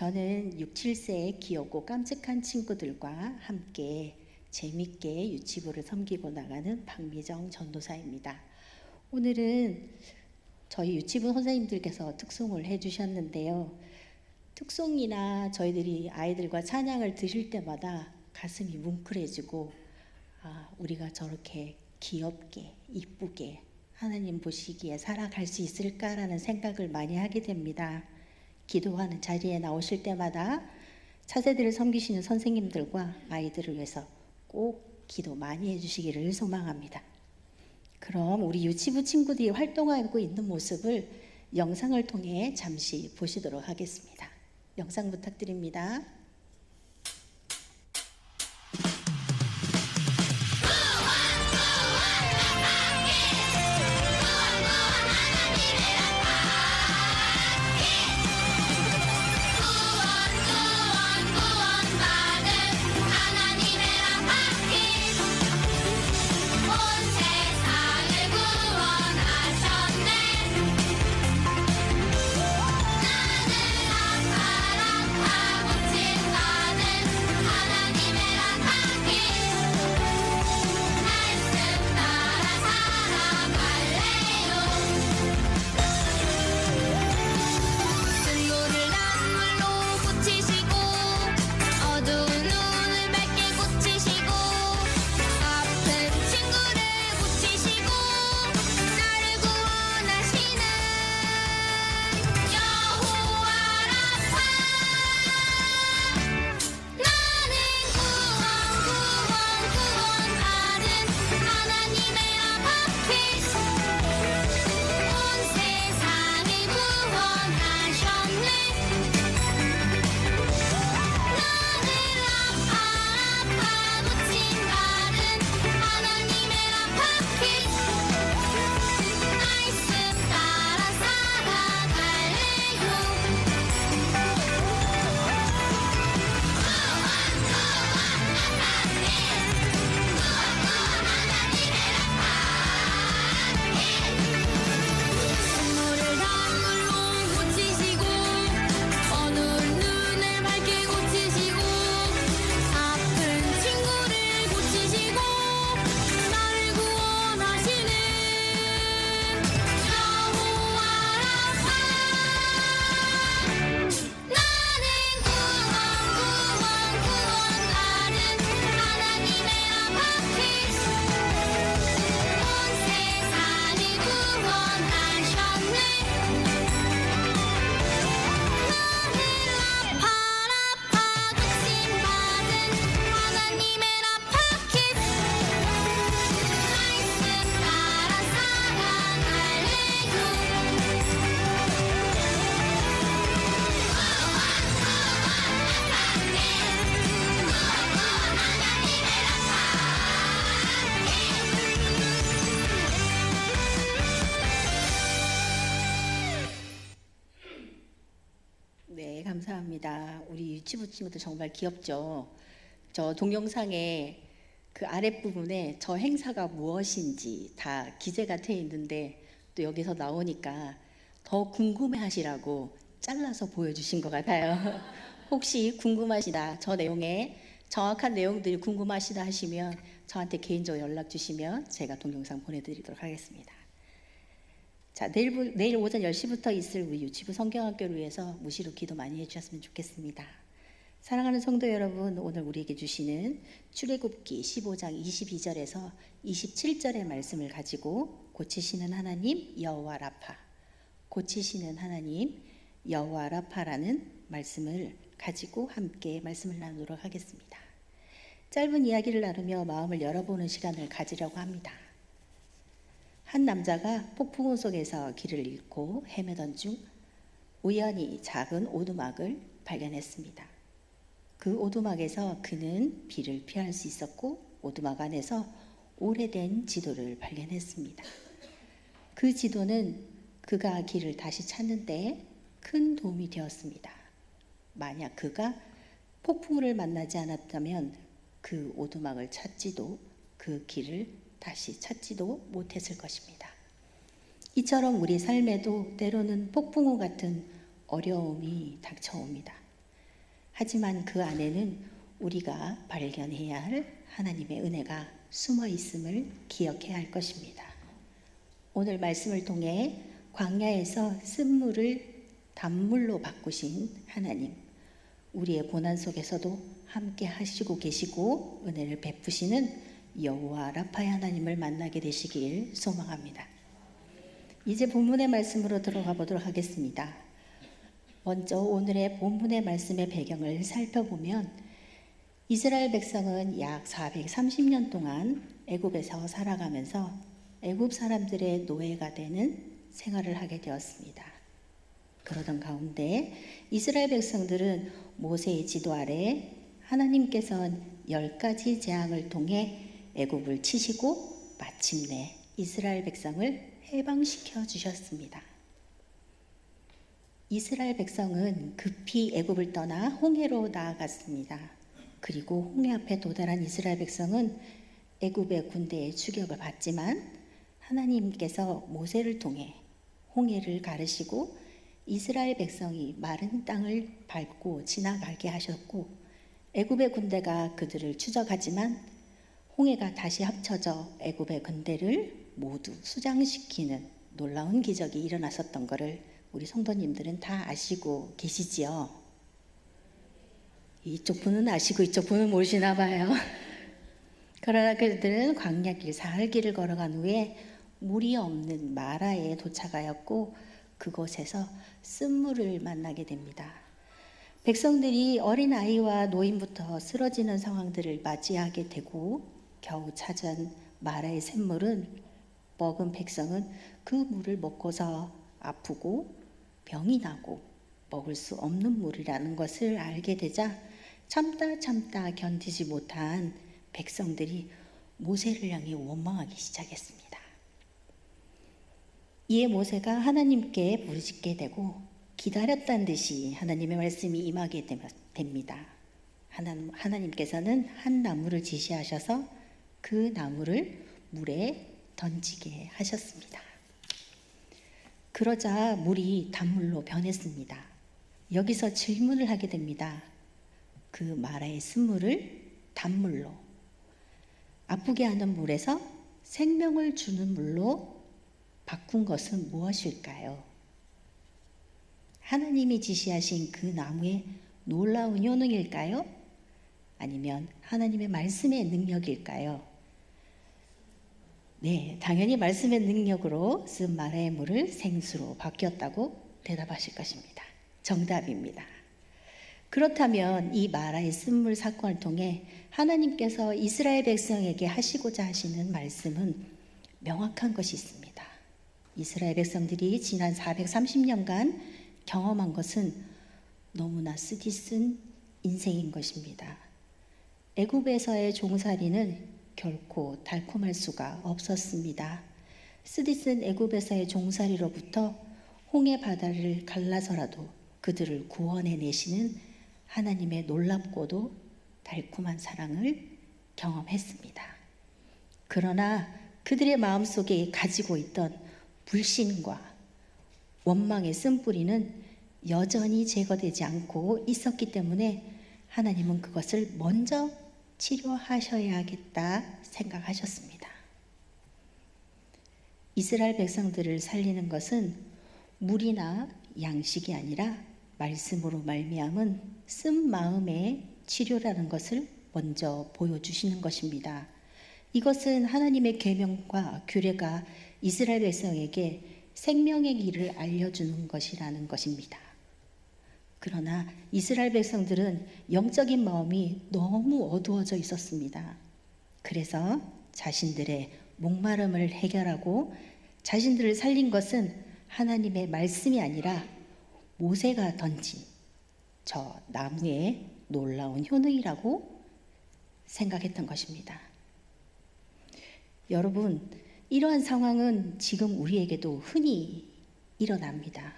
저는 6, 7세의 귀엽고 깜찍한 친구들과 함께 재밌게 유치부를 섬기고 나가는 박미정 전도사입니다. 오늘은 저희 유치부 선생님들께서 특송을 해주셨는데요. 특송이나 저희들이 아이들과 찬양을 들을 때마다 가슴이 뭉클해지고 우리가 저렇게 귀엽게 이쁘게 하나님 보시기에 살아갈 수 있을까라는 생각을 많이 하게 됩니다. 기도하는 자리에 나오실 때마다 차세대를 섬기시는 선생님들과 아이들을 위해서 꼭 기도 많이 해주시기를 소망합니다. 그럼 우리 유치부 친구들이 활동하고 있는 모습을 영상을 통해 잠시 보시도록 하겠습니다. 영상 부탁드립니다. 네, 감사합니다. 우리 유치부 친구들 정말 귀엽죠? 저 동영상에 그 아랫부분에 저 행사가 무엇인지 다 기재가 돼 있는데 또 여기서 나오니까 더 궁금해 하시라고 잘라서 보여주신 것 같아요. 혹시 궁금하시다, 저 내용에 정확한 내용들이 궁금하시다 하시면 저한테 개인적으로 연락 주시면 제가 동영상 보내드리도록 하겠습니다. 자, 내일 오전 10시부터 있을 우리 유치부 성경학교를 위해서 무시로 기도 많이 해주셨으면 좋겠습니다. 사랑하는 성도 여러분, 오늘 우리에게 주시는 출애굽기 15장 22절에서 27절의 말씀을 가지고 고치시는 하나님 여호와 라파, 고치시는 하나님 여호와 라파라는 말씀을 가지고 함께 말씀을 나누도록 하겠습니다. 짧은 이야기를 나누며 마음을 열어보는 시간을 가지려고 합니다. 한 남자가 폭풍우 속에서 길을 잃고 헤매던 중 우연히 작은 오두막을 발견했습니다. 그 오두막에서 그는 비를 피할 수 있었고 오두막 안에서 오래된 지도를 발견했습니다. 그 지도는 그가 길을 다시 찾는 데 큰 도움이 되었습니다. 만약 그가 폭풍우를 만나지 않았다면 그 오두막을 찾지도 그 길을 다시 찾지도 못했을 것입니다. 이처럼 우리 삶에도 때로는 폭풍우 같은 어려움이 닥쳐옵니다. 하지만 그 안에는 우리가 발견해야 할 하나님의 은혜가 숨어 있음을 기억해야 할 것입니다. 오늘 말씀을 통해 광야에서 쓴물을 단물로 바꾸신 하나님, 우리의 고난 속에서도 함께 하시고 계시고 은혜를 베푸시는 여호와 라파의 하나님을 만나게 되시길 소망합니다. 이제 본문의 말씀으로 들어가 보도록 하겠습니다. 먼저 오늘의 본문의 말씀의 배경을 살펴보면 이스라엘 백성은 약 430년 동안 애굽에서 살아가면서 애굽 사람들의 노예가 되는 생활을 하게 되었습니다. 그러던 가운데 이스라엘 백성들은 모세의 지도 아래 하나님께서는 10가지 재앙을 통해 애굽을 치시고 마침내 이스라엘 백성을 해방시켜 주셨습니다. 이스라엘 백성은 급히 애굽을 떠나 홍해로 나아갔습니다. 그리고 홍해 앞에 도달한 이스라엘 백성은 애굽의 군대의 추격을 받지만 하나님께서 모세를 통해 홍해를 가르시고 이스라엘 백성이 마른 땅을 밟고 지나가게 하셨고 애굽의 군대가 그들을 추적하지만 홍해가 다시 합쳐져 애굽의 군대를 모두 수장시키는 놀라운 기적이 일어났었던 것을 우리 성도님들은 다 아시고 계시지요. 이쪽 분은 아시고 이쪽 분은 모르시나 봐요. 그러나 그들은 광야길 사흘길을 걸어간 후에 물이 없는 마라에 도착하였고 그곳에서 쓴물을 만나게 됩니다. 백성들이 어린아이와 노인부터 쓰러지는 상황들을 맞이하게 되고 겨우 찾은 마라의 샘물은 먹은 백성은 그 물을 먹고서 아프고 병이 나고 먹을 수 없는 물이라는 것을 알게 되자 참다 견디지 못한 백성들이 모세를 향해 원망하기 시작했습니다. 이에 모세가 하나님께 부르짖게 되고 기다렸다는 듯이 하나님의 말씀이 임하게 됩니다. 하나님께서는 한 나무를 지시하셔서 그 나무를 물에 던지게 하셨습니다. 그러자 물이 단물로 변했습니다. 여기서 질문을 하게 됩니다. 그 마라의 쓴물을 단물로, 아프게 하는 물에서 생명을 주는 물로 바꾼 것은 무엇일까요? 하나님이 지시하신 그 나무의 놀라운 효능일까요? 아니면 하나님의 말씀의 능력일까요? 네, 당연히 말씀의 능력으로 쓴 마라의 물을 생수로 바뀌었다고 대답하실 것입니다. 정답입니다. 그렇다면 이 마라의 쓴물 사건을 통해 하나님께서 이스라엘 백성에게 하시고자 하시는 말씀은 명확한 것이 있습니다. 이스라엘 백성들이 지난 430년간 경험한 것은 너무나 쓰디쓴 인생인 것입니다. 애굽에서의 종살이는 결코 달콤할 수가 없었습니다. 쓰디쓴 애굽에서의 종살이로부터 홍해 바다를 갈라서라도 그들을 구원해내시는 하나님의 놀랍고도 달콤한 사랑을 경험했습니다. 그러나 그들의 마음속에 가지고 있던 불신과 원망의 쓴뿌리는 여전히 제거되지 않고 있었기 때문에 하나님은 그것을 먼저 치료하셔야겠다 생각하셨습니다. 이스라엘 백성들을 살리는 것은 물이나 양식이 아니라 말씀으로 말미암은 쓴 마음의 치료라는 것을 먼저 보여주시는 것입니다. 이것은 하나님의 계명과 규례가 이스라엘 백성에게 생명의 길을 알려주는 것이라는 것입니다. 그러나 이스라엘 백성들은 영적인 마음이 너무 어두워져 있었습니다. 그래서 자신들의 목마름을 해결하고 자신들을 살린 것은 하나님의 말씀이 아니라 모세가 던진 저 나무의 놀라운 효능이라고 생각했던 것입니다. 여러분, 이러한 상황은 지금 우리에게도 흔히 일어납니다.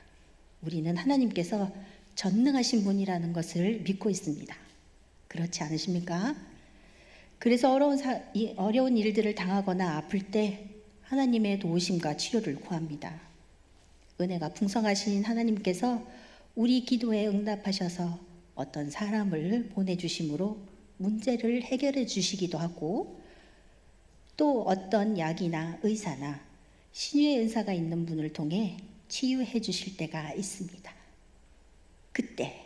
우리는 하나님께서 전능하신 분이라는 것을 믿고 있습니다. 그렇지 않으십니까? 그래서 어려운 일들을 당하거나 아플 때 하나님의 도우심과 치료를 구합니다. 은혜가 풍성하신 하나님께서 우리 기도에 응답하셔서 어떤 사람을 보내주심으로 문제를 해결해 주시기도 하고, 또 어떤 약이나 의사나 신유의 은사가 있는 분을 통해 치유해 주실 때가 있습니다. 그때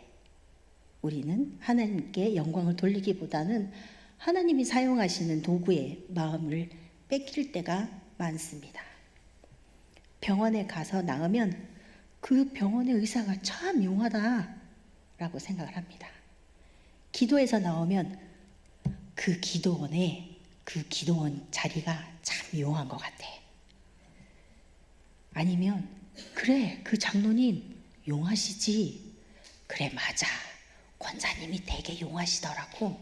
우리는 하나님께 영광을 돌리기보다는 하나님이 사용하시는 도구의 마음을 뺏길 때가 많습니다. 병원에 가서 나으면 그 병원의 의사가 참 용하다 라고 생각을 합니다. 기도에서 나오면 그 기도원 자리가 참 용한 것 같아. 아니면 그래, 그 장로님 용하시지. 그래, 맞아, 권사님이 되게 용하시더라고.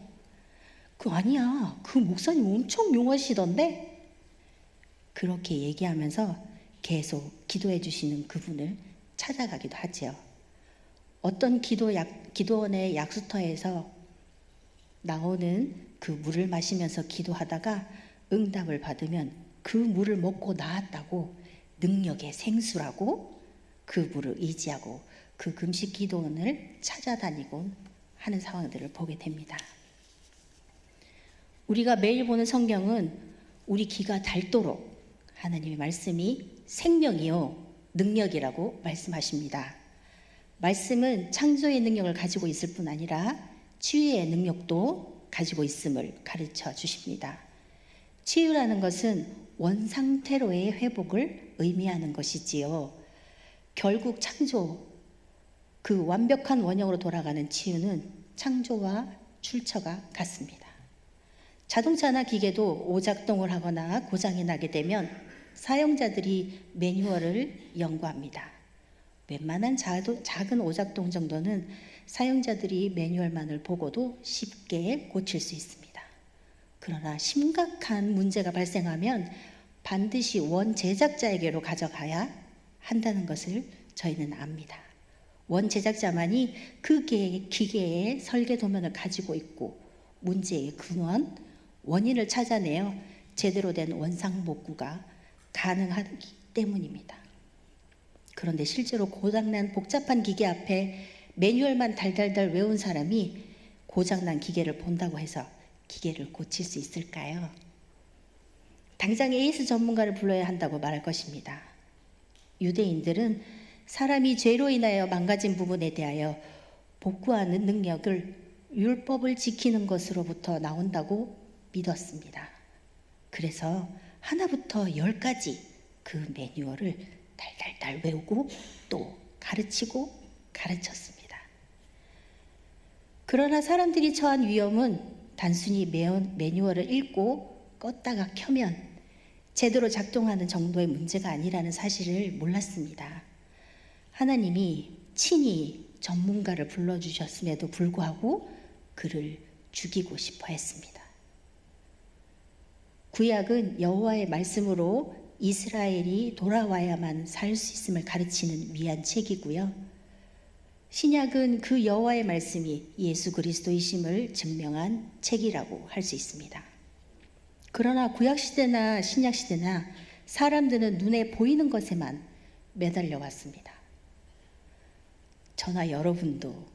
아니야, 그 목사님 엄청 용하시던데. 그렇게 얘기하면서 계속 기도해 주시는 그분을 찾아가기도 하지요. 어떤 기도원의 약수터에서 나오는 그 물을 마시면서 기도하다가 응답을 받으면 그 물을 먹고 나았다고 능력의 생수라고 그 물을 의지하고 그 금식 기도원을 찾아다니곤 하는 상황들을 보게 됩니다. 우리가 매일 보는 성경은 우리 귀가 닳도록 하나님의 말씀이 생명이요 능력이라고 말씀하십니다. 말씀은 창조의 능력을 가지고 있을 뿐 아니라 치유의 능력도 가지고 있음을 가르쳐 주십니다. 치유라는 것은 원상태로의 회복을 의미하는 것이지요. 결국 창조, 그 완벽한 원형으로 돌아가는 치유는 창조와 출처가 같습니다. 자동차나 기계도 오작동을 하거나 고장이 나게 되면 사용자들이 매뉴얼을 연구합니다. 웬만한 작은 오작동 정도는 사용자들이 매뉴얼만을 보고도 쉽게 고칠 수 있습니다. 그러나 심각한 문제가 발생하면 반드시 원 제작자에게로 가져가야 한다는 것을 저희는 압니다. 원 제작자만이 그 기계의 설계 도면을 가지고 있고 문제의 근원, 원인을 찾아내어 제대로 된 원상복구가 가능하기 때문입니다. 그런데 실제로 고장난 복잡한 기계 앞에 매뉴얼만 달달달 외운 사람이 고장난 기계를 본다고 해서 기계를 고칠 수 있을까요? 당장 AS 전문가를 불러야 한다고 말할 것입니다. 유대인들은 사람이 죄로 인하여 망가진 부분에 대하여 복구하는 능력을 율법을 지키는 것으로부터 나온다고 믿었습니다. 그래서 하나부터 10까지 그 매뉴얼을 달달달 외우고 또 가르치고 가르쳤습니다. 그러나 사람들이 처한 위험은 단순히 매뉴얼을 읽고 껐다가 켜면 제대로 작동하는 정도의 문제가 아니라는 사실을 몰랐습니다. 하나님이 친히 전문가를 불러주셨음에도 불구하고 그를 죽이고 싶어 했습니다. 구약은 여호와의 말씀으로 이스라엘이 돌아와야만 살 수 있음을 가르치는 위한 책이고요. 신약은 그 여호와의 말씀이 예수 그리스도이심을 증명한 책이라고 할 수 있습니다. 그러나 구약시대나 신약시대나 사람들은 눈에 보이는 것에만 매달려 왔습니다. 저나 여러분도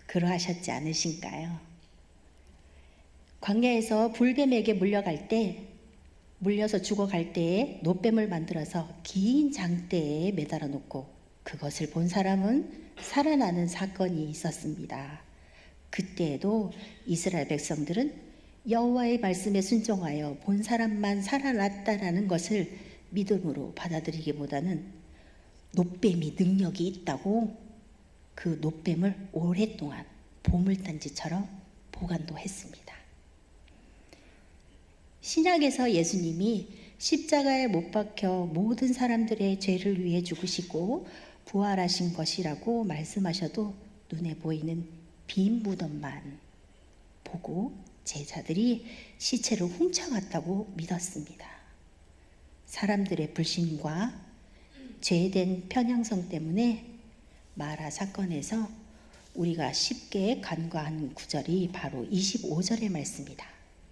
그러하셨지 않으신가요? 광야에서 불뱀에게 물려서 죽어갈 때에 노뱀을 만들어서 긴 장대에 매달아 놓고 그것을 본 사람은 살아나는 사건이 있었습니다. 그때에도 이스라엘 백성들은 여호와의 말씀에 순종하여 본 사람만 살아났다라는 것을 믿음으로 받아들이기보다는 노뱀이 능력이 있다고 그 노뱀을 오랫동안 보물단지처럼 보관도 했습니다. 신약에서 예수님이 십자가에 못 박혀 모든 사람들의 죄를 위해 죽으시고 부활하신 것이라고 말씀하셔도 눈에 보이는 빈 무덤만 보고 제자들이 시체를 훔쳐갔다고 믿었습니다. 사람들의 불신과 죄된 편향성 때문에 마라 사건에서 우리가 쉽게 간과한 구절이 바로 25절의 말씀이다.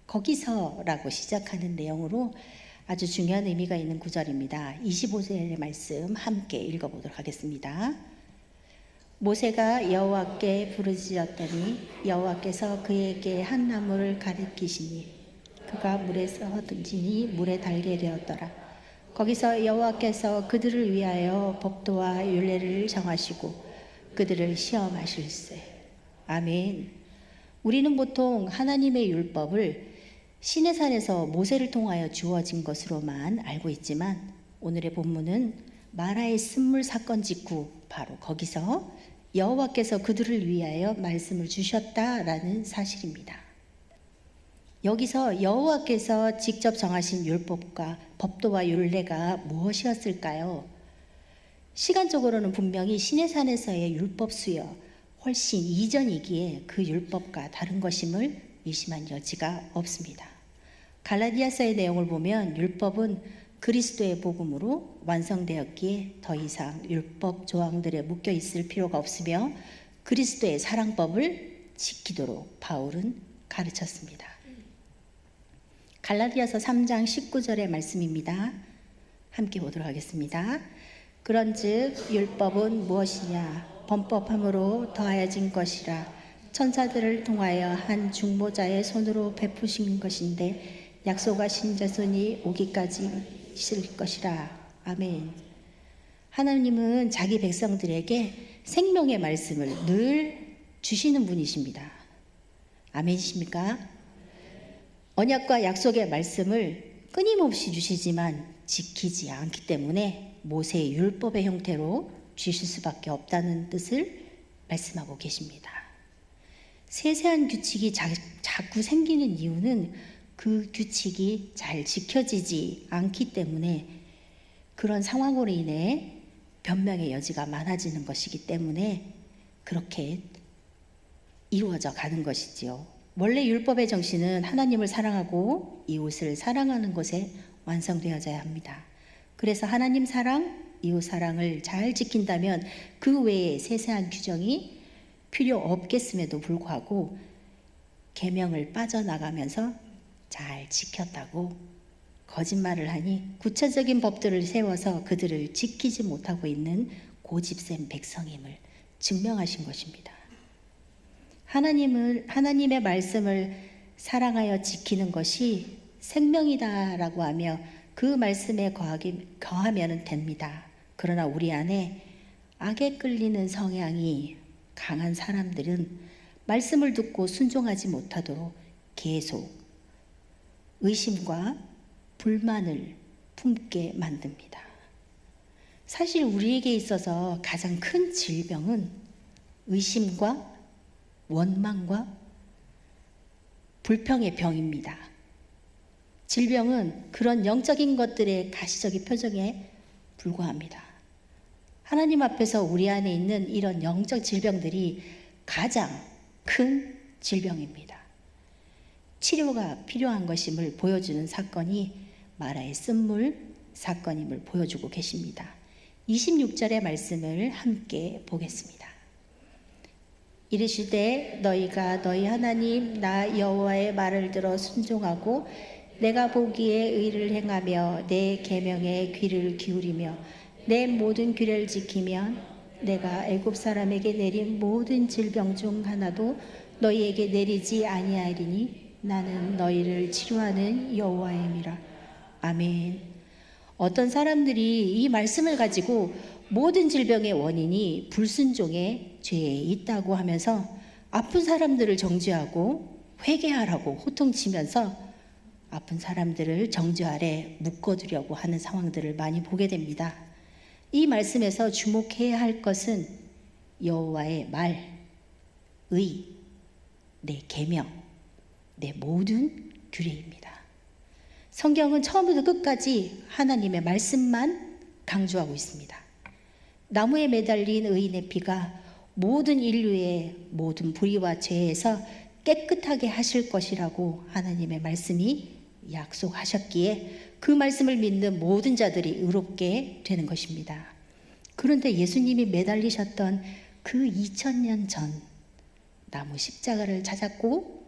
거기서라고 시작하는 내용으로 아주 중요한 의미가 있는 구절입니다. 25절의 말씀 함께 읽어보도록 하겠습니다. 모세가 여호와께 부르짖었더니 여호와께서 그에게 한 나무를 가리키시니 그가 물에서 던지니 물에 달게 되었더라. 거기서 여호와께서 그들을 위하여 법도와 율례를 정하시고 그들을 시험하실세. 아멘. 우리는 보통 하나님의 율법을 시내산에서 모세를 통하여 주어진 것으로만 알고 있지만 오늘의 본문은 마라의 쓴물 사건 직후 바로 거기서 여호와께서 그들을 위하여 말씀을 주셨다라는 사실입니다. 여기서 여호와께서 직접 정하신 율법과 법도와 율례가 무엇이었을까요? 시간적으로는 분명히 시내산에서의 율법 수여 훨씬 이전이기에 그 율법과 다른 것임을 의심한 여지가 없습니다. 갈라디아서의 내용을 보면 율법은 그리스도의 복음으로 완성되었기에 더 이상 율법 조항들에 묶여 있을 필요가 없으며 그리스도의 사랑법을 지키도록 바울은 가르쳤습니다. 갈라디아서 3장 19절의 말씀입니다. 함께 보도록 하겠습니다. 그런즉 율법은 무엇이냐? 범법함으로 더하여진 것이라 천사들을 통하여 한 중보자의 손으로 베푸신 것인데 약속하신 자손이 오기까지 있을 것이라. 아멘. 하나님은 자기 백성들에게 생명의 말씀을 늘 주시는 분이십니다. 아멘이십니까? 언약과 약속의 말씀을 끊임없이 주시지만 지키지 않기 때문에 모세의 율법의 형태로 주실 수밖에 없다는 뜻을 말씀하고 계십니다. 세세한 규칙이 자꾸 생기는 이유는 그 규칙이 잘 지켜지지 않기 때문에 그런 상황으로 인해 변명의 여지가 많아지는 것이기 때문에 그렇게 이루어져 가는 것이지요. 원래 율법의 정신은 하나님을 사랑하고 이웃을 사랑하는 것에 완성되어져야 합니다. 그래서 하나님 사랑, 이웃 사랑을 잘 지킨다면 그 외에 세세한 규정이 필요 없겠음에도 불구하고 계명을 빠져나가면서 잘 지켰다고 거짓말을 하니 구체적인 법들을 세워서 그들을 지키지 못하고 있는 고집센 백성임을 증명하신 것입니다. 하나님의 말씀을 사랑하여 지키는 것이 생명이다라고 하며 그 말씀에 거하면 됩니다. 그러나 우리 안에 악에 끌리는 성향이 강한 사람들은 말씀을 듣고 순종하지 못하도록 계속 의심과 불만을 품게 만듭니다. 사실 우리에게 있어서 가장 큰 질병은 의심과 원망과 불평의 병입니다. 질병은 그런 영적인 것들의 가시적인 표정에 불과합니다. 하나님 앞에서 우리 안에 있는 이런 영적 질병들이 가장 큰 질병입니다. 치료가 필요한 것임을 보여주는 사건이 마라의 쓴물 사건임을 보여주고 계십니다. 26절의 말씀을 함께 보겠습니다. 이르시되 너희가 너희 하나님 나 여호와의 말을 들어 순종하고 내가 보기에 의를 행하며 내 계명에 귀를 기울이며 내 모든 규례를 지키면 내가 애굽 사람에게 내린 모든 질병 중 하나도 너희에게 내리지 아니하리니 나는 너희를 치료하는 여호와임이라. 아멘. 어떤 사람들이 이 말씀을 가지고 모든 질병의 원인이 불순종의 죄에 있다고 하면서 아픈 사람들을 정죄하고 회개하라고 호통치면서 아픈 사람들을 정죄 아래 묶어두려고 하는 상황들을 많이 보게 됩니다. 이 말씀에서 주목해야 할 것은 여호와의 말, 의, 내 계명, 내 모든 규례입니다. 성경은 처음부터 끝까지 하나님의 말씀만 강조하고 있습니다. 나무에 매달린 의인의 피가 모든 인류의 모든 불의와 죄에서 깨끗하게 하실 것이라고 하나님의 말씀이 약속하셨기에 그 말씀을 믿는 모든 자들이 의롭게 되는 것입니다. 그런데 예수님이 매달리셨던 그 2000년 전 나무 십자가를 찾았고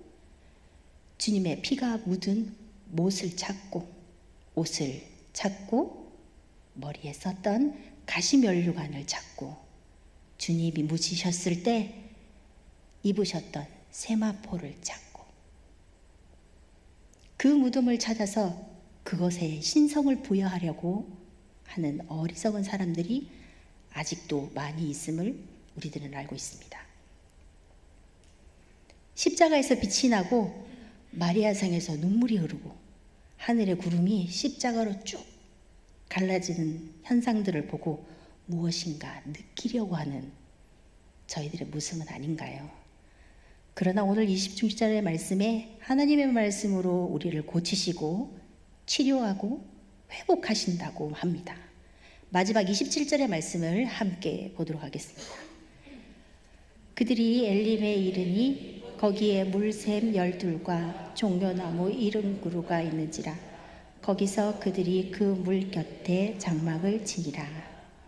주님의 피가 묻은 못을 찾고 옷을 찾고 머리에 썼던 가시면류관을 찾고 주님이 묻히셨을 때 입으셨던 세마포를 찾고 그 무덤을 찾아서 그것에 신성을 부여하려고 하는 어리석은 사람들이 아직도 많이 있음을 우리들은 알고 있습니다. 십자가에서 빛이 나고 마리아상에서 눈물이 흐르고 하늘의 구름이 십자가로 쭉 갈라지는 현상들을 보고 무엇인가 느끼려고 하는 저희들의 모습은 아닌가요? 그러나 오늘 27절의 말씀에 하나님의 말씀으로 우리를 고치시고 치료하고 회복하신다고 합니다. 마지막 27절의 말씀을 함께 보도록 하겠습니다. 그들이 엘림에 이르니 거기에 물샘 12과 종려나무 70그루가 있는지라 거기서 그들이 그 물 곁에 장막을 치니라.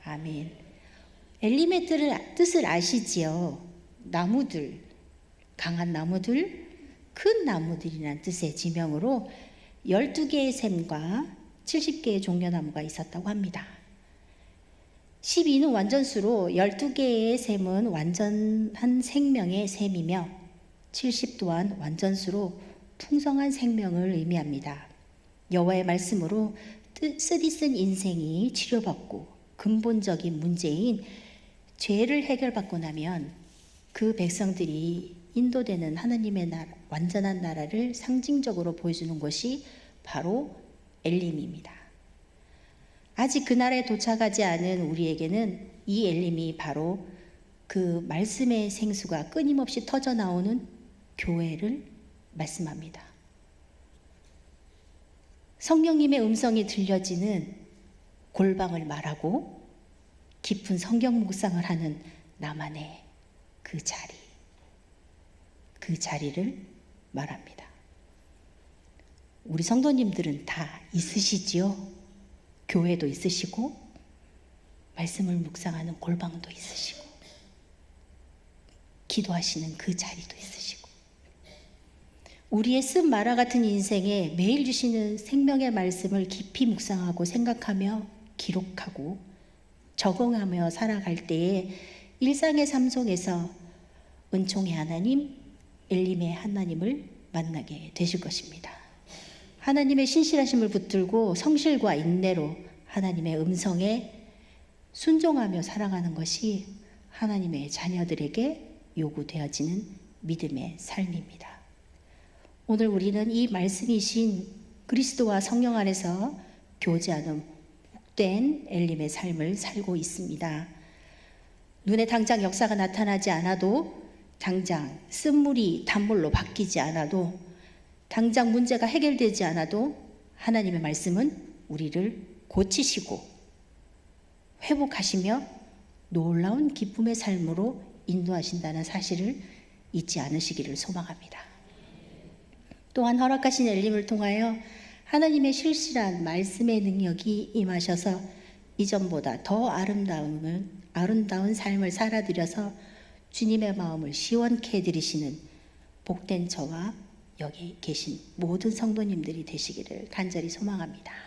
아멘. 엘림의 뜻을 아시지요? 나무들, 강한 나무들, 큰 나무들이라는 뜻의 지명으로 12개의 샘과 70개의 종려나무가 있었다고 합니다. 12는 완전수로 12개의 샘은 완전한 생명의 샘이며 70 또한 완전수로 풍성한 생명을 의미합니다. 여호와의 말씀으로 쓰디쓴 인생이 치료받고 근본적인 문제인 죄를 해결받고 나면 그 백성들이 인도되는 하나님의 나라, 완전한 나라를 상징적으로 보여주는 것이 바로 엘림입니다. 아직 그 나라에 도착하지 않은 우리에게는 이 엘림이 바로 그 말씀의 생수가 끊임없이 터져 나오는 교회를 말씀합니다. 성령님의 음성이 들려지는 골방을 말하고 깊은 성경 묵상을 하는 나만의 그 자리를 말합니다. 우리 성도님들은 다 있으시지요? 교회도 있으시고 말씀을 묵상하는 골방도 있으시고 기도하시는 그 자리도 있으시고 우리의 쓴 마라 같은 인생에 매일 주시는 생명의 말씀을 깊이 묵상하고 생각하며 기록하고 적응하며 살아갈 때에 일상의 삶 속에서 은총의 하나님, 엘림의 하나님을 만나게 되실 것입니다. 하나님의 신실하심을 붙들고 성실과 인내로 하나님의 음성에 순종하며 살아가는 것이 하나님의 자녀들에게 요구되어지는 믿음의 삶입니다. 오늘 우리는 이 말씀이신 그리스도와 성령 안에서 교제하는 복된 엘림의 삶을 살고 있습니다. 눈에 당장 역사가 나타나지 않아도 당장 쓴물이 단물로 바뀌지 않아도 당장 문제가 해결되지 않아도 하나님의 말씀은 우리를 고치시고 회복하시며 놀라운 기쁨의 삶으로 인도하신다는 사실을 잊지 않으시기를 소망합니다. 또한 허락하신 엘림을 통하여 하나님의 실실한 말씀의 능력이 임하셔서 이전보다 더 아름다운 삶을 살아드려서 주님의 마음을 시원케 해드리시는 복된 저와 여기 계신 모든 성도님들이 되시기를 간절히 소망합니다.